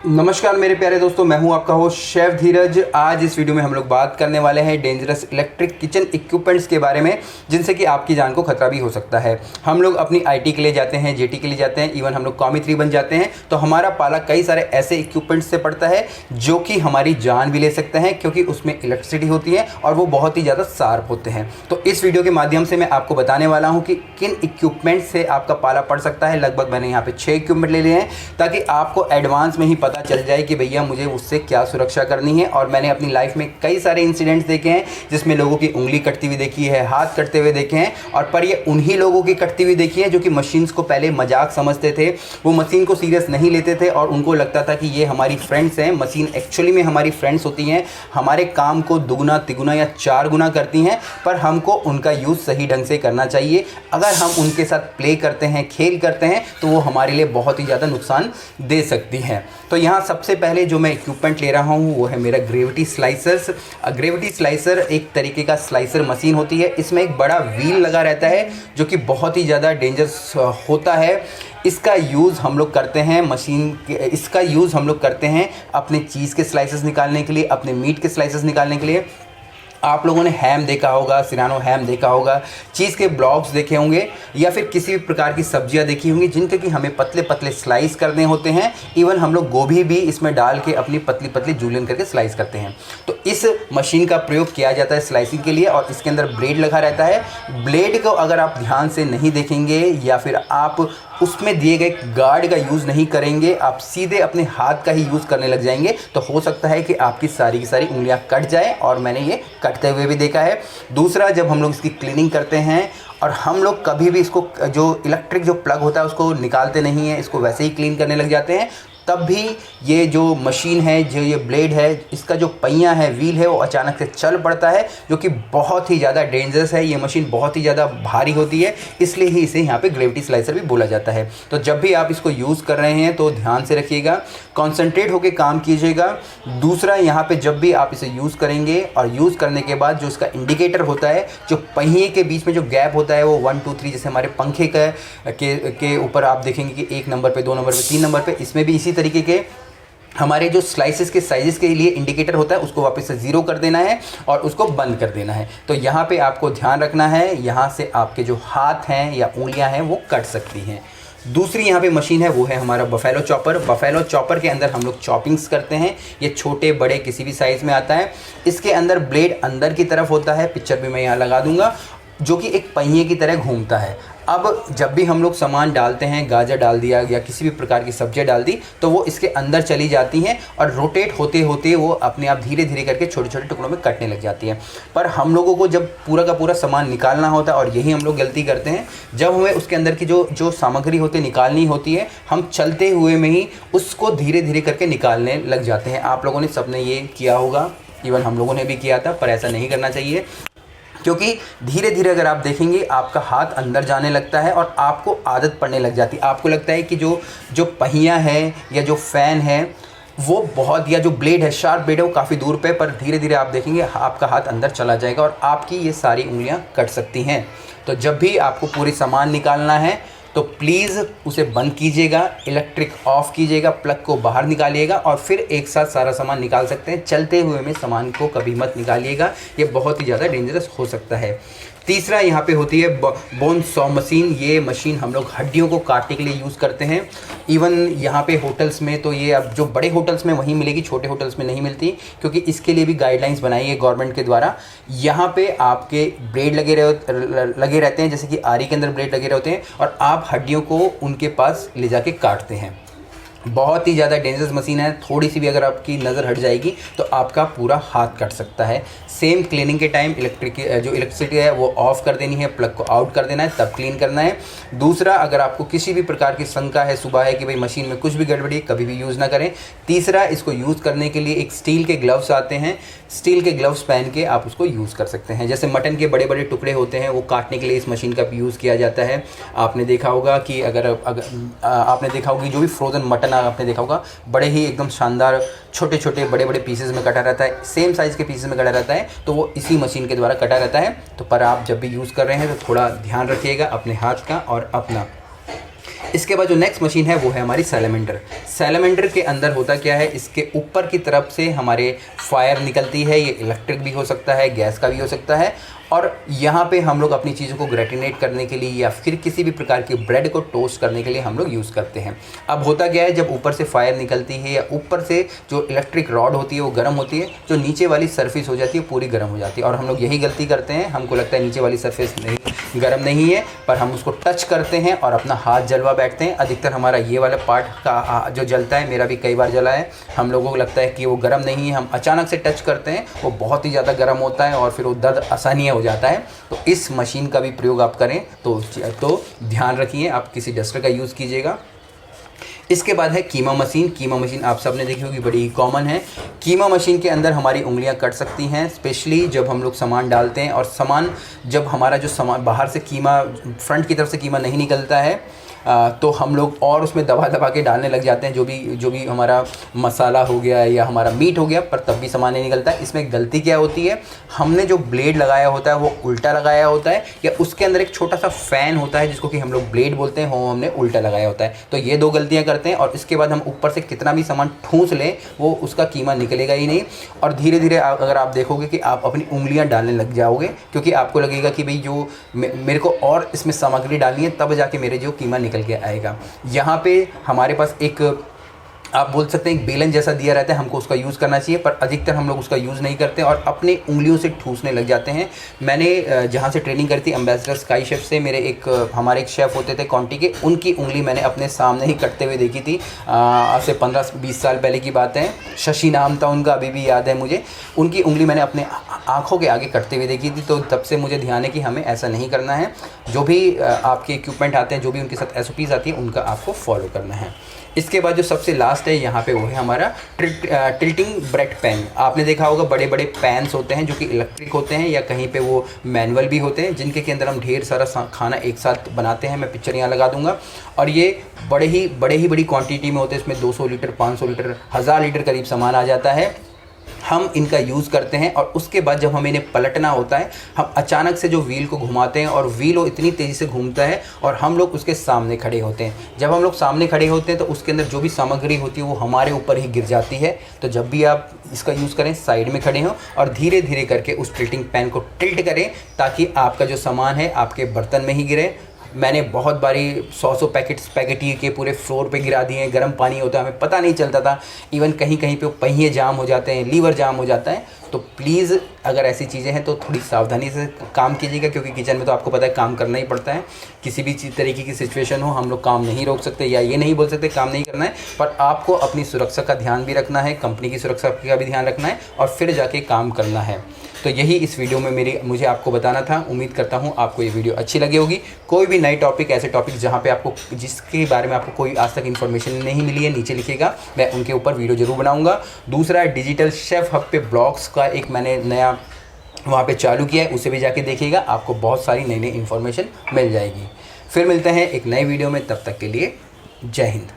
नमस्कार मेरे प्यारे दोस्तों, मैं हूं आपका होस्ट शेफ धीरज। आज इस वीडियो में हम लोग बात करने वाले हैं डेंजरस इलेक्ट्रिक किचन इक्विपमेंट्स के बारे में, जिनसे कि आपकी जान को खतरा भी हो सकता है। हम लोग अपनी आईटी के लिए जाते हैं, जेटी के लिए जाते हैं, इवन हम लोग कॉमी 3 बन जाते हैं, तो हमारा पाला कई सारे ऐसे इक्विपमेंट्स से पड़ता है जो कि हमारी जान भी ले सकते हैं, क्योंकि उसमें इलेक्ट्रिसिटी होती है और वो बहुत ही ज़्यादा शार्प होते हैं। तो इस वीडियो के माध्यम से मैं आपको बताने वाला हूँ कि किन इक्विपमेंट से आपका पाला पड़ सकता है। लगभग मैंने यहाँ पे 6 इक्विपमेंट ले लिए हैं, ताकि आपको एडवांस में ही पता चल जाए कि भैया मुझे उससे क्या सुरक्षा करनी है। और मैंने अपनी लाइफ में कई सारे इंसिडेंट्स देखे हैं जिसमें लोगों की उंगली कटती हुई देखी है, हाथ कटते हुए देखे हैं, और पर ये उन्हीं लोगों की कटती हुई देखी है जो कि मशीन्स को पहले मजाक समझते थे, वो मशीन को सीरियस नहीं लेते थे और उनको लगता था कि ये हमारी फ्रेंड्स हैं। मशीन एक्चुअली में हमारी फ्रेंड्स होती हैं, हमारे काम को दुगुना तिगुना या 4 गुना करती हैं, पर हमको उनका यूज़ सही ढंग से करना चाहिए। अगर हम उनके साथ प्ले करते हैं, खेल करते हैं, तो वो हमारे लिए बहुत ही ज़्यादा नुकसान दे सकती हैं। तो यहाँ सबसे पहले जो मैं इक्विपमेंट ले रहा हूँ वो है मेरा ग्रेविटी स्लाइसर्स। ग्रेविटी स्लाइसर एक तरीके का स्लाइसर मशीन होती है। इसमें एक बड़ा व्हील लगा रहता है जो कि बहुत ही ज़्यादा डेंजरस होता है। इसका यूज़ हम लोग करते हैं इसका यूज़ हम लोग करते हैं अपने चीज़ के स्लाइसेस निकालने के लिए, अपने मीट के स्लाइसेस निकालने के लिए। आप लोगों ने हैम देखा होगा, सिरानो हैम देखा होगा, चीज़ के ब्लॉक्स देखे होंगे, या फिर किसी भी प्रकार की सब्जियां देखी होंगी जिनके कि हमें पतले पतले स्लाइस करने होते हैं। इवन हम लोग गोभी भी इसमें डाल के अपनी पतली पतली जूलियन करके स्लाइस करते हैं। तो इस मशीन का प्रयोग किया जाता है स्लाइसिंग के लिए, और इसके अंदर ब्लेड लगा रहता है। ब्लेड को अगर आप ध्यान से नहीं देखेंगे या फिर आप उसमें दिए गए गार्ड का यूज़ नहीं करेंगे, आप सीधे अपने हाथ का ही यूज़ करने लग जाएंगे, तो हो सकता है कि आपकी सारी की सारी उंगलियां कट जाए, और मैंने ये कटते हुए भी देखा है। दूसरा, जब हम लोग इसकी क्लीनिंग करते हैं और हम लोग कभी भी इसको जो इलेक्ट्रिक जो प्लग होता है उसको निकालते नहीं हैं, इसको वैसे ही क्लीन करने लग जाते हैं, तब भी ये जो मशीन है, जो ये ब्लेड है, इसका जो पहिया है, व्हील है, वो अचानक से चल पड़ता है, जो कि बहुत ही ज़्यादा डेंजरस है। ये मशीन बहुत ही ज़्यादा भारी होती है, इसलिए ही इसे यहाँ पे ग्रेविटी स्लाइसर भी बोला जाता है। तो जब भी आप इसको यूज़ कर रहे हैं तो ध्यान से रखिएगा, कॉन्सेंट्रेट होकर काम कीजिएगा। दूसरा, यहाँ पे जब भी आप इसे यूज़ करेंगे और यूज़ करने के बाद जो इसका इंडिकेटर होता है, जो पहिए के बीच में जो गैप होता है, वो 1 2 3 जैसे हमारे पंखे के ऊपर आप देखेंगे कि 1 नंबर पे, 2 नंबर पे, 3 नंबर पे, इसमें भी इसी तरीके के हमारे जो स्लाइसेस के साइजेस के लिए इंडिकेटर होता है, उसको वापस से 0 कर देना है और उसको बंद कर देना है। तो यहाँ पे आपको ध्यान रखना है, यहाँ से आपके जो हाथ हैं या उंगलियां हैं वो कट सकती हैं। दूसरी यहाँ पे मशीन है, वो है हमारा बफेलो चॉपर। बफेलो चॉपर के अंदर हम लोग चॉपिंग्स करते हैं। ये छोटे बड़े किसी भी साइज़ में आता है। इसके अंदर ब्लेड अंदर की तरफ होता है, पिक्चर भी मैं यहाँ लगा दूंगा, जो कि एक पहिए की तरह घूमता है। अब जब भी हम लोग सामान डालते हैं, गाजर डाल दिया या किसी भी प्रकार की सब्जियां डाल दी, तो वो इसके अंदर चली जाती हैं और रोटेट होते होते वो अपने आप धीरे धीरे करके छोटे छोटे टुकड़ों में कटने लग जाती है। पर हम लोगों को जब पूरा का पूरा सामान निकालना होता है, और यही हम लोग गलती करते हैं, जब हमें उसके अंदर की जो सामग्री होती है निकालनी होती है, हम चलते हुए में ही उसको धीरे धीरे करके निकालने लग जाते हैं। आप लोगों ने सबने ये किया होगा, इवन हम लोगों ने भी किया था, पर ऐसा नहीं करना चाहिए, क्योंकि धीरे धीरे अगर आप देखेंगे आपका हाथ अंदर जाने लगता है और आपको आदत पड़ने लग जाती है। आपको लगता है कि जो पहिया है या जो फ़ैन है वो बहुत, या जो ब्लेड है, शार्प ब्लेड है, वो काफ़ी दूर पे, पर धीरे धीरे आप देखेंगे आपका हाथ अंदर चला जाएगा और आपकी ये सारी उंगलियां कट सकती हैं। तो जब भी आपको पूरी सामान निकालना है तो प्लीज़ उसे बंद कीजिएगा, इलेक्ट्रिक ऑफ कीजिएगा, प्लग को बाहर निकालिएगा और फिर एक साथ सारा सामान निकाल सकते हैं। चलते हुए में सामान को कभी मत निकालिएगा, ये बहुत ही ज़्यादा डेंजरस हो सकता है। तीसरा यहाँ पे होती है बोन सॉ मशीन। ये मशीन हम लोग हड्डियों को काटने के लिए यूज़ करते हैं। इवन यहाँ पे होटल्स में, तो ये अब जो बड़े होटल्स में वहीं मिलेगी, छोटे होटल्स में नहीं मिलती, क्योंकि इसके लिए भी गाइडलाइंस बनाई है गवर्नमेंट के द्वारा। यहाँ पे आपके ब्लेड लगे रहते हैं, जैसे कि आरी के अंदर ब्लेड लगे रहते हैं, और आप हड्डियों को उनके पास ले जाके काटते हैं। बहुत ही ज़्यादा डेंजरस मशीन है। थोड़ी सी भी अगर आपकी नज़र हट जाएगी तो आपका पूरा हाथ कट सकता है। सेम क्लीनिंग के टाइम इलेक्ट्रिसिटी है वो ऑफ़ कर देनी है, प्लग को आउट कर देना है, तब क्लीन करना है। दूसरा, अगर आपको किसी भी प्रकार की शंका है, सुबह है कि भाई मशीन में कुछ भी गड़बड़ी, कभी भी यूज़ ना करें। तीसरा, इसको यूज़ करने के लिए एक स्टील के ग्लव्स आते हैं। स्टील के ग्लव्स पहन के आप उसको यूज़ कर सकते हैं। जैसे मटन के बड़े बड़े टुकड़े होते हैं, वो काटने के लिए इस मशीन का यूज़ किया जाता है। आपने देखा होगा कि अगर आपने देखा होगी जो भी फ्रोज़न मटन आपने देखा होगा, बड़े ही एकदम शानदार छोटे छोटे बड़े बड़े पीसेस में कटा रहता है, सेम साइज़ के पीसेस में कटा रहता है, तो वो इसी मशीन के द्वारा कटा रहता है। तो पर आप जब भी यूज़ कर रहे हैं तो थोड़ा ध्यान रखिएगा अपने हाथ का और अपना। इसके बाद जो नेक्स्ट मशीन है वो है हमारी सैलमेंडर। सैलमेंडर के अंदर होता क्या है, इसके ऊपर की तरफ से हमारे फायर निकलती है। ये इलेक्ट्रिक भी हो सकता है, गैस का भी हो सकता है। और यहाँ पे हम लोग अपनी चीज़ों को ग्रेटिनेट करने के लिए या फिर किसी भी प्रकार की ब्रेड को टोस्ट करने के लिए हम लोग यूज़ करते हैं। अब होता क्या है, जब ऊपर से फायर निकलती है या ऊपर से जो इलेक्ट्रिक रॉड होती है वो गर्म होती है, जो नीचे वाली सरफेस हो जाती है पूरी गर्म हो जाती है। और हम लोग यही गलती करते हैं, हमको लगता है नीचे वाली सरफेस नहीं गर्म नहीं है, पर हम उसको टच करते हैं और अपना हाथ जलवा बैठते हैं। अधिकतर हमारा ये वाला पार्ट का जो जलता है, मेरा भी कई बार जला है, हम लोगों को लगता है कि वो गर्म नहीं है, हम अचानक से टच करते हैं, वो बहुत ही ज़्यादा गर्म होता है और फिर वो दर्द आसानी हो जाता है। तो इस मशीन का भी प्रयोग आप करें तो ध्यान रखिए, आप किसी डस्टर का यूज़ कीजिएगा। इसके बाद है कीमा मशीन। कीमा मशीन आप सब ने देखी होगी, बड़ी कॉमन है। कीमा मशीन के अंदर हमारी उंगलियां कट सकती हैं, स्पेशली जब हम लोग सामान डालते हैं और सामान जब हमारा जो सामान बाहर से कीमा, फ्रंट की तरफ से कीमा नहीं निकलता है तो हम लोग और उसमें दबा दबा के डालने लग जाते हैं, जो भी हमारा मसाला हो गया या हमारा मीट हो गया, पर तब भी सामान नहीं निकलता है। इसमें गलती क्या होती है, हमने जो ब्लेड लगाया होता है वो उल्टा लगाया होता है, या उसके अंदर एक छोटा सा फ़ैन होता है जिसको कि हम लोग ब्लेड बोलते हैं, वो हमने उल्टा लगाया होता है। तो ये 2 गलतियाँ करते हैं और इसके बाद हम ऊपर से कितना भी सामान ठूँस लें वो उसका कीमा निकलेगा ही नहीं। और धीरे धीरे अगर आप देखोगे कि आप अपनी उंगलियाँ डालने लग जाओगे, क्योंकि आपको लगेगा कि भाई जो मेरे को और इसमें सामग्री डालनी है, तब जाके मेरे जो कीमा निकल के आएगा। यहाँ पे हमारे पास एक, आप बोल सकते हैं, एक बेलन जैसा दिया रहता है, हमको उसका यूज़ करना चाहिए, पर अधिकतर हम लोग उसका यूज़ नहीं करते और अपने उंगलियों से ठूसने लग जाते हैं। मैंने जहाँ से ट्रेनिंग करी थी एम्बेसडर स्काई शेफ से, हमारे एक शेफ़ होते थे कॉन्टी के, उनकी उंगली मैंने अपने सामने ही कटते हुए देखी थी। आज से 15-20 साल पहले की बात है। शशि नाम था उनका, अभी भी याद है मुझे। उनकी उंगली मैंने अपने आँखों के आगे कटते हुए देखी थी। तो तब से मुझे ध्यान है कि हमें ऐसा नहीं करना है। जो भी आपके इक्विपमेंट आते हैं, जो भी उनके साथ SOPs आती है, उनका आपको फॉलो करना है। इसके बाद जो सबसे लास्ट है यहाँ पे वो है हमारा टिल्टिंग ब्रेड पैन। आपने देखा होगा, बड़े बड़े पैन्स होते हैं जो कि इलेक्ट्रिक होते हैं या कहीं पे वो मैनुअल भी होते हैं, जिनके के अंदर हम ढेर सारा खाना एक साथ बनाते हैं। मैं पिक्चर यहाँ लगा दूंगा। और ये बड़े ही बड़ी क्वांटिटी में होते हैं। इसमें 200 लीटर, 500 लीटर, 1000 लीटर करीब सामान आ जाता है। हम इनका यूज़ करते हैं और उसके बाद जब हमें इन्हें पलटना होता है, हम अचानक से जो व्हील को घुमाते हैं और व्हील वो इतनी तेज़ी से घूमता है और हम लोग उसके सामने खड़े होते हैं। जब हम लोग सामने खड़े होते हैं तो उसके अंदर जो भी सामग्री होती है वो हमारे ऊपर ही गिर जाती है। तो जब भी आप इसका यूज़ करें, साइड में खड़े हों और धीरे धीरे करके उस टिल्टिंग पैन को टिल्ट करें, ताकि आपका जो सामान है आपके बर्तन में ही गिरे। मैंने बहुत बारी 100 पैकेट के पूरे फ्लोर पे गिरा दिए हैं। गर्म पानी होता है, हमें पता नहीं चलता था। इवन कहीं कहीं पे पहिए जाम हो जाते हैं, लीवर जाम हो जाता है। तो प्लीज़ अगर ऐसी चीज़ें हैं तो थोड़ी सावधानी से काम कीजिएगा, क्योंकि किचन में तो आपको पता है काम करना ही पड़ता है। किसी भी तरीके की सिचुएशन हो, हम लोग काम नहीं रोक सकते या ये नहीं बोल सकते काम नहीं करना है, पर आपको अपनी सुरक्षा का ध्यान भी रखना है, कंपनी की सुरक्षा का भी ध्यान रखना है और फिर जाके काम करना है। तो यही इस वीडियो में मुझे आपको बताना था। उम्मीद करता हूँ आपको ये वीडियो अच्छी लगी होगी। कोई भी नई टॉपिक, ऐसे टॉपिक जहाँ पे आपको, जिसके बारे में आपको कोई आज तक इन्फॉर्मेशन नहीं मिली है, नीचे लिखिएगा, मैं उनके ऊपर वीडियो ज़रूर बनाऊँगा। दूसरा, डिजिटल शेफ़ हब पे ब्लॉग्स का एक मैंने नया वहाँ पे चालू किया है, उसे भी जाके देखिएगा। आपको बहुत सारी नई इन्फॉर्मेशन मिल जाएगी। फिर मिलते हैं एक नई वीडियो में, तब तक के लिए जय हिंद।